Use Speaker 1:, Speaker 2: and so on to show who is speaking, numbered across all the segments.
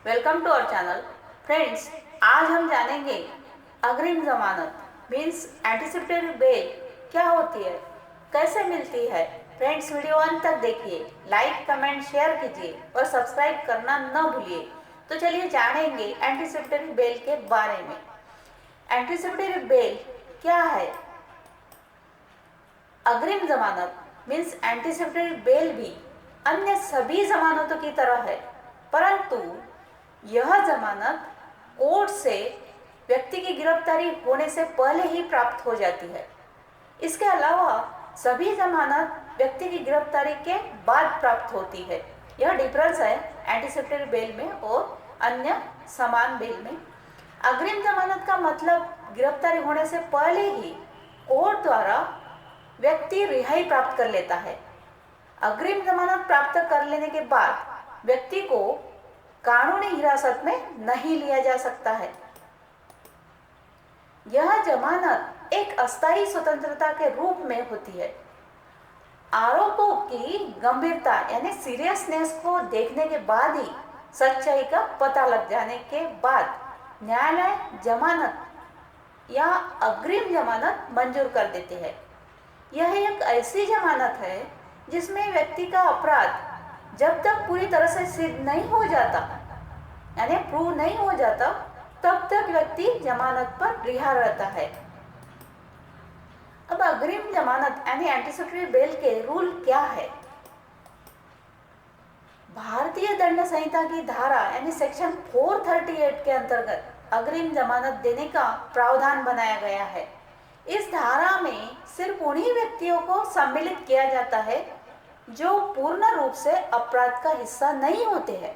Speaker 1: Welcome to our channel. Friends, आज हम जानेंगे अग्रिम जमानत मीन्स एंटीसिपेटरी बेल क्या होती है, कैसे मिलती है। फ्रेंड्स, वीडियो अंत तक देखिए, लाइक कमेंट शेयर कीजिए और सब्सक्राइब करना न भूलिए। तो चलिए जानेंगे एंटीसिपेटरी बेल के बारे में। एंटीसिपेटरी बेल क्या है? अग्रिम जमानत मीन्स एंटीसिपेटरी बेल भी अन्य सभी जमानतों की तरह है, परंतु यह जमानत कोर्ट से व्यक्ति की गिरफ्तारी होने से पहले ही प्राप्त हो जाती है। इसके अलावा सभी जमानत व्यक्ति की गिरफ्तारी के बाद प्राप्त होती है। यह डिफरेंस है एंटीसिपेटरी बेल में और अन्य समान बेल में। अग्रिम जमानत का मतलब गिरफ्तारी होने से पहले ही कोर्ट द्वारा व्यक्ति रिहाई प्राप्त कर लेता है। अग्रिम जमानत प्राप्त कर लेने के बाद व्यक्ति को कानूनी हिरासत में नहीं लिया जा सकता है। यह जमानत एक अस्थायी स्वतंत्रता के रूप में होती है। आरोपों की गंभीरता यानी सीरियसनेस को देखने के बाद ही, सच्चाई का पता लग जाने के बाद न्यायालय जमानत या अग्रिम जमानत मंजूर कर देते हैं। यह एक ऐसी जमानत है जिसमें व्यक्ति का अपराध जब तक पूरी तरह से सिद्ध नहीं हो जाता यानी प्रूव नहीं हो जाता, तब तक व्यक्ति जमानत पर रिहा रहता है। अब अग्रिम जमानत यानी एंटीसिपेटरी बेल के रूल क्या है? भारतीय दंड संहिता की धारा यानी सेक्शन 438 के अंतर्गत अग्रिम जमानत देने का प्रावधान बनाया गया है। इस धारा में सिर्फ उन्हीं व्यक्तियों को सम्मिलित किया जाता है जो पूर्ण रूप से अपराध का हिस्सा नहीं होते हैं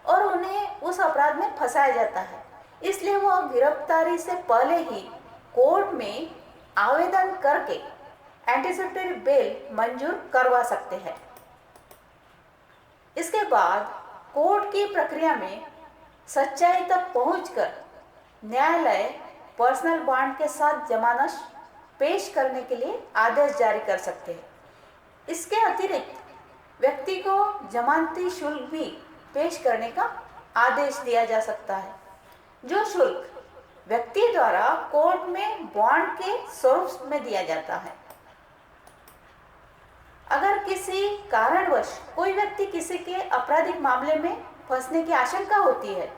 Speaker 1: और उन्हें उस अपराध में फंसाया जाता है। इसलिए वह गिरफ्तारी से पहले ही कोर्ट में आवेदन करके एंटीसिपेटरी बेल मंजूर करवा सकते हैं। इसके बाद कोर्ट की प्रक्रिया में सच्चाई तक पहुंचकर न्यायालय पर्सनल बॉन्ड के साथ जमानत पेश करने के लिए आदेश जारी कर सकते हैं। इसके अतिरिक्त व्यक्ति को जमानती शुल्क भी पेश करने का आदेश दिया जा सकता है, जो शुल्क व्यक्ति द्वारा कोर्ट में बॉन्ड के स्वरूप में दिया जाता है। अगर किसी कारणवश कोई व्यक्ति किसी के आपराधिक मामले में फंसने की आशंका होती है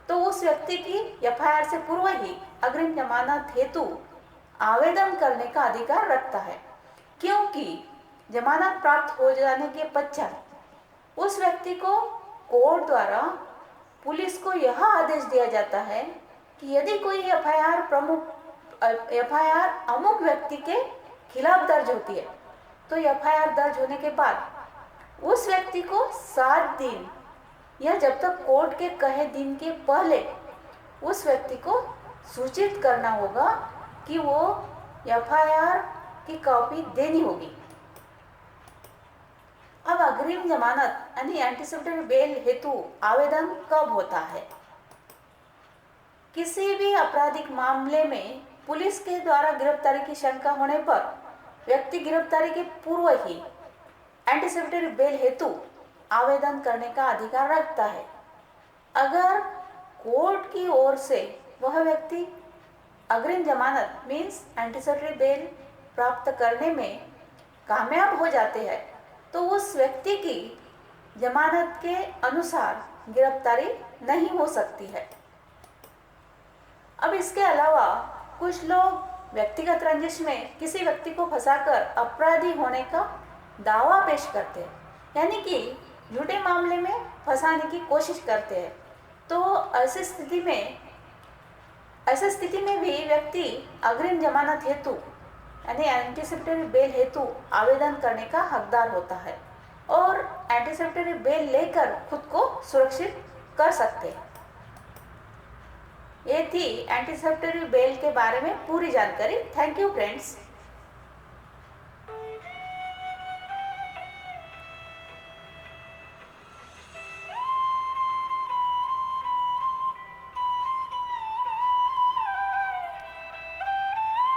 Speaker 1: तो उस व्यक्ति की एफआईआर से पूर्व ही अग्रिम जमानत हेतु आवेदन करने का अधिकार रखता है, क्योंकि जमानत प्राप्त हो जाने के पश्चात उस व्यक्ति को कोर्ट द्वारा पुलिस को यह आदेश दिया जाता है कि यदि कोई एफआईआर अमुक व्यक्ति के खिलाफ दर्ज होती है तो एफआईआर दर्ज होने के बाद उस व्यक्ति को 7 दिन या जब तक कोर्ट के कहे दिन के पहले उस व्यक्ति को सूचित करना होगा कि वो एफआईआर की कॉपी देनी होगी। अब अग्रिम जमानत यानी एंटीसिपेटरी बेल हेतु आवेदन कब होता है? किसी भी आपराधिक मामले में पुलिस के द्वारा गिरफ्तारी की शंका होने पर व्यक्ति गिरफ्तारी के पूर्व ही एंटीसिपेटरी बेल हेतु आवेदन करने का अधिकार रखता है। अगर कोर्ट की ओर से वह व्यक्ति अग्रिम जमानत मीन्स एंटीसिपेटरी बेल प्राप्त करने में कामयाब हो जाते हैं तो उस व्यक्ति की जमानत के अनुसार गिरफ्तारी नहीं हो सकती है। अब इसके अलावा कुछ लोग व्यक्तिगत रंजिश में किसी व्यक्ति को फंसाकर अपराधी होने का दावा पेश करते हैं, यानी कि झूठे मामले में फंसाने की कोशिश करते हैं। तो ऐसी स्थिति में भी व्यक्ति अग्रिम जमानत हेतु यानी एंटीसिपेटरी बेल हेतु आवेदन करने का हकदार होता है और एंटीसिपेटरी बेल लेकर खुद को सुरक्षित कर सकते हैं। ये थी एंटीसिपेटरी बेल के बारे में पूरी जानकारी। Thank you friends.